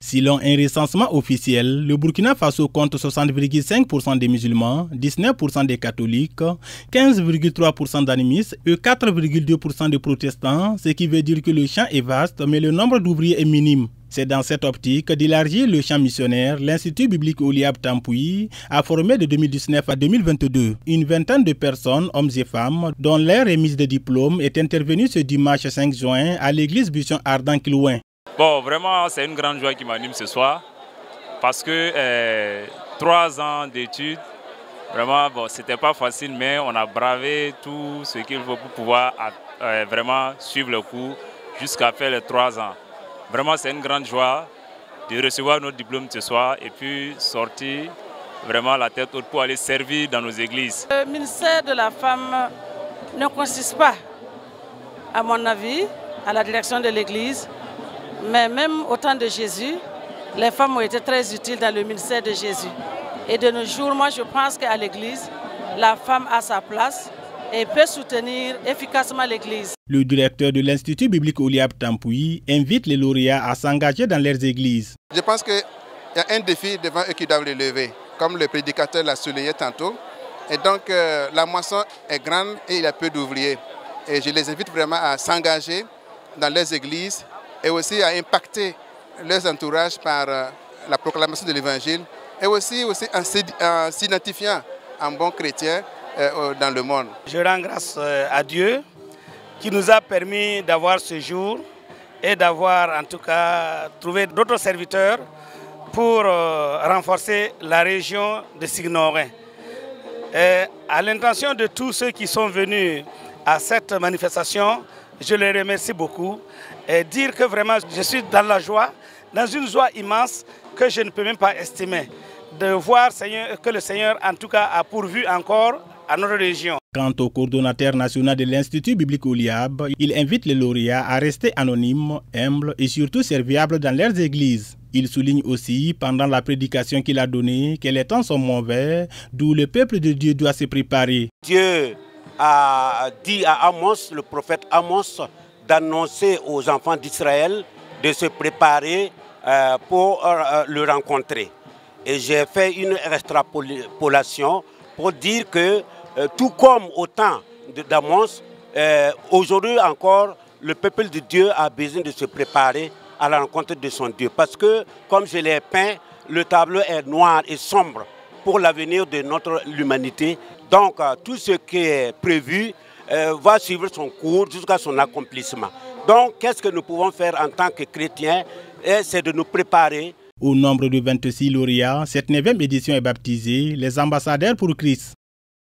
Selon un recensement officiel, le Burkina Faso compte 60,5% des musulmans, 19% des catholiques, 15,3% d'animistes et 4,2% de protestants, ce qui veut dire que le champ est vaste mais le nombre d'ouvriers est minime. C'est dans cette optique d'élargir le champ missionnaire, l'Institut biblique Oliab Tampoui a formé de 2019 à 2022 une vingtaine de personnes, hommes et femmes, dont leur remise de diplôme est intervenue ce dimanche 5 juin à l'église Buisson Ardent Kilouin. Bon, vraiment, c'est une grande joie qui m'anime ce soir parce que 3 ans d'études, vraiment, bon, c'était pas facile, mais on a bravé tout ce qu'il faut pour pouvoir vraiment suivre le cours jusqu'à faire les 3 ans. Vraiment, c'est une grande joie de recevoir notre diplôme ce soir et puis sortir vraiment la tête haute pour aller servir dans nos églises. Le ministère de la femme ne consiste pas, à mon avis, à la direction de l'église. Mais même au temps de Jésus, les femmes ont été très utiles dans le ministère de Jésus. Et de nos jours, moi je pense qu'à l'église, la femme a sa place et peut soutenir efficacement l'église. Le directeur de l'Institut biblique Oliab Tampoui invite les lauréats à s'engager dans leurs églises. Je pense qu'il y a un défi devant eux qui doivent relever, comme le prédicateur l'a souligné tantôt. Et donc la moisson est grande et il y a peu d'ouvriers. Et je les invite vraiment à s'engager dans leurs églises et aussi à impacter leurs entourages par la proclamation de l'évangile et aussi en s'identifiant en bon chrétien dans le monde. Je rends grâce à Dieu qui nous a permis d'avoir ce jour et d'avoir en tout cas trouvé d'autres serviteurs pour renforcer la région de Signorin. À l'intention de tous ceux qui sont venus à cette manifestation, je les remercie beaucoup et dire que vraiment je suis dans la joie, dans une joie immense que je ne peux même pas estimer, de voir que le Seigneur en tout cas a pourvu encore à notre région. Quant au coordonnateur national de l'Institut biblique Oliab, il invite les lauréats à rester anonymes, humbles et surtout serviables dans leurs églises. Il souligne aussi, pendant la prédication qu'il a donnée, que les temps sont mauvais, d'où le peuple de Dieu doit se préparer. Dieu a dit à Amos, le prophète Amos, d'annoncer aux enfants d'Israël de se préparer pour le rencontrer. Et j'ai fait une extrapolation pour dire que tout comme au temps d'Amos, aujourd'hui encore, le peuple de Dieu a besoin de se préparer à la rencontre de son Dieu. Parce que, comme je l'ai peint, le tableau est noir et sombre pour l'avenir de notre humanité. Donc, tout ce qui est prévu va suivre son cours jusqu'à son accomplissement. Donc, qu'est-ce que nous pouvons faire en tant que chrétiens? C'est de nous préparer. Au nombre de 26 lauréats, cette 9e édition est baptisée les ambassadeurs pour Christ.